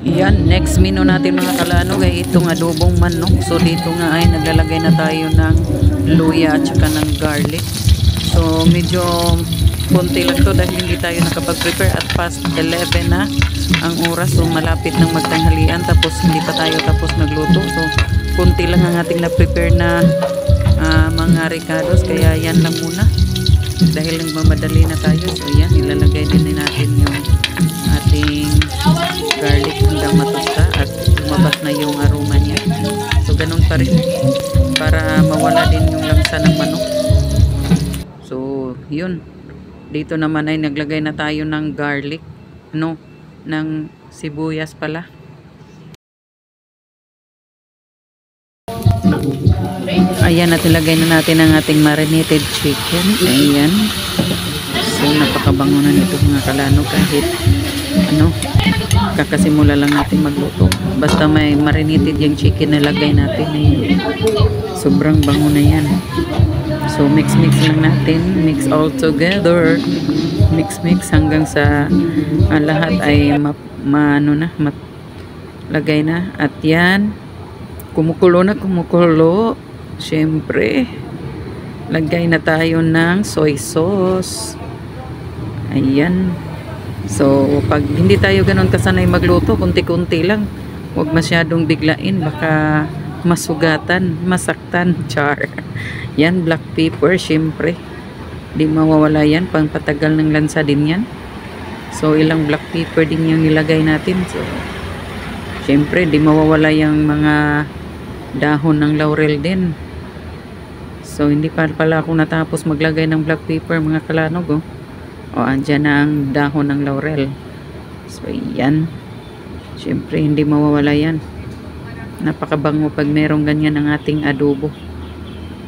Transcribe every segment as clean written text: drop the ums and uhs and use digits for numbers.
Yan, next menu natin mga kalanog ay itong adobong manok. So dito nga ay naglalagay na tayo ng luya at saka ng garlic. So medyo konti lang to dahil hindi tayo nakapag-prepare at past 11 na ang oras. So malapit nang magtanghalian tapos hindi pa tayo tapos nagluto. So konti lang ang ating na-prepare na mga ricados, kaya yan lang muna dahil nagmamadali na tayo. So yan, ilalagay din natin yung ating garlic hanggang matusta at lumabas na yung aroma niya. So ganun pa rin para mawala din yung langsa ng manok. So yun, dito naman ay naglagay na tayo ng garlic, ng sibuyas pala. Ayan, at ilagay na natin ang ating marinated chicken. Ayan. So napakabango na nito mga kalanog kahit kakasimula lang natin magluto. Basta may marinated yung chicken na lagay natin, sobrang bango na yan. So mix lang natin, mix all together, mix hanggang sa lahat ay lagay na. At yan, kumukulo. Syempre lagay na tayo ng soy sauce. Ayan. So pag hindi tayo ganun kasanay magluto, kunti-kunti lang, huwag masyadong biglain, baka masugatan, masaktan. Char. Yan, black pepper, syempre di mawawala yan, pang patagal ng lansa din yan. So ilang black pepper din yung nilagay natin. So syempre di mawawala yung mga dahon ng laurel din. So hindi pa pala ako natapos maglagay ng black pepper mga kalanog. Andyan na ang dahon ng laurel. So yan, syempre hindi mawawala yan. Napakabango pag merong ganyan ang ating adobo.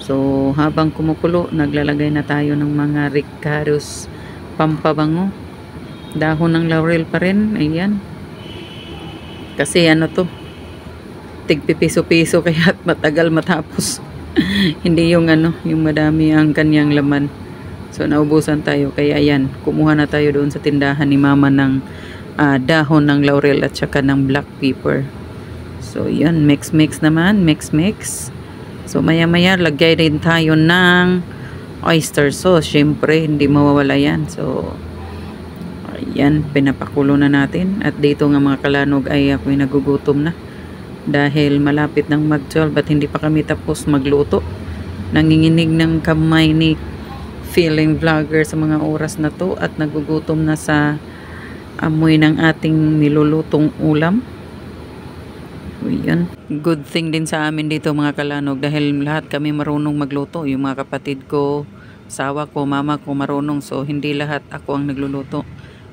So habang kumukulo, naglalagay na tayo ng mga ricados pampabango. Dahon ng laurel pa rin. Ayan, kasi tigpipiso-piso kaya matagal matapos. Hindi yung yung madami ang kanyang laman. So naubusan tayo, kaya ayan, kumuha na tayo doon sa tindahan ni mama ng dahon ng laurel at saka ng black pepper. So yan, mix naman, mix. So maya lagay din tayo ng oyster sauce. Syempre hindi mawawala yan. So ayan, pinapakulo na natin. At dito nga mga kalanog ay ako'y nagugutom na dahil malapit ng mag-12 at hindi pa kami tapos magluto. Nanginginig ng kamay ni feeling vlogger sa mga oras na to at nagugutom na sa amoy ng ating nilulutong ulam. Ayan. Good thing din sa amin dito mga kalanog dahil lahat kami marunong magluto. Yung mga kapatid ko, asawa ko, mama ko marunong. So hindi lahat ako ang nagluluto.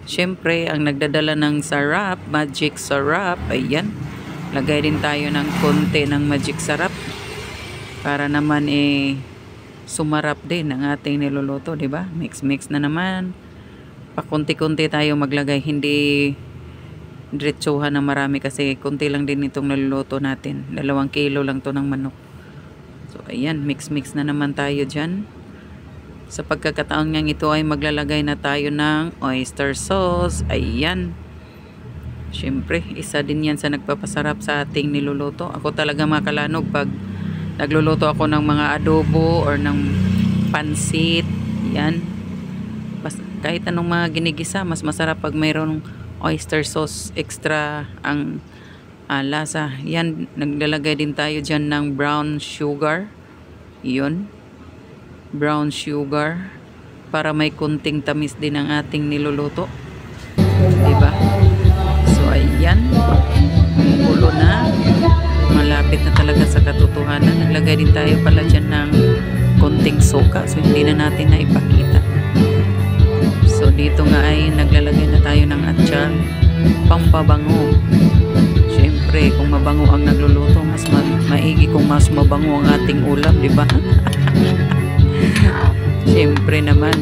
Syempre ang nagdadala ng sarap, magic sarap, ayan, lagay din tayo ng konti ng magic sarap para naman sumarap din ang ating niluluto, di ba? Mix na naman. Pakunti-kunti tayo maglagay, hindi diretsuhan na marami kasi kunti lang din itong niluluto natin. 2 kilo lang to ng manok. So ayan, mix na naman tayo dyan. Sa pagkakataon nga ito ay maglalagay na tayo ng oyster sauce. Ayan. Syempre, isa din yan sa nagpapasarap sa ating niluluto. Ako talaga mga kalanog, pag nagluluto ako ng mga adobo or ng pansit, yan, kahit anong mga ginigisa, mas masarap pag mayroong oyster sauce, extra ang lasa. Yan, naglalagay din tayo dyan ng brown sugar. Yun, brown sugar para may kunting tamis din ang ating niluluto, diba? So ayan, kulo na, malapit na talaga sa katotohanan. Naglagay din tayo pala dyan ng konting suka, so hindi na natin na ipakita. So dito nga ay naglalagay na tayo ng atchar, pampabango. Syempre kung mabango ang nagluluto, mas maigi kung mas mabango ang ating ulam, diba? Syempre naman,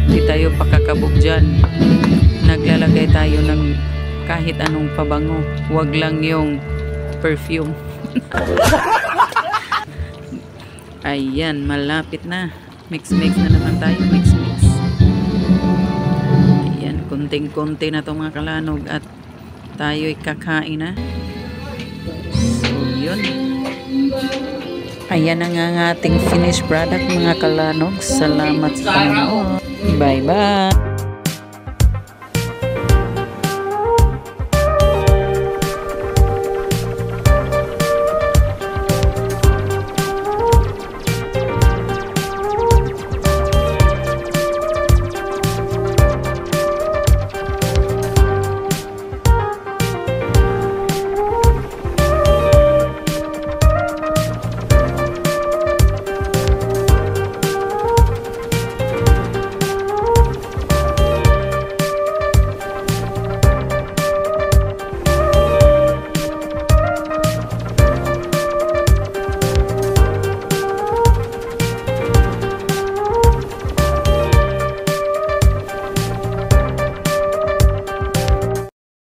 hindi tayo pakakabog dyan. Naglalagay tayo ng kahit anong pabango, huwag lang yung perfume. Ayan, malapit na. Mix na naman tayo, mix. Ayan, konting-konti na itong mga kalanog at tayo'y kakain na. So, yun. Ayan na nga ang ating finished product mga kalanog. Salamat sa panonood. Bye-bye!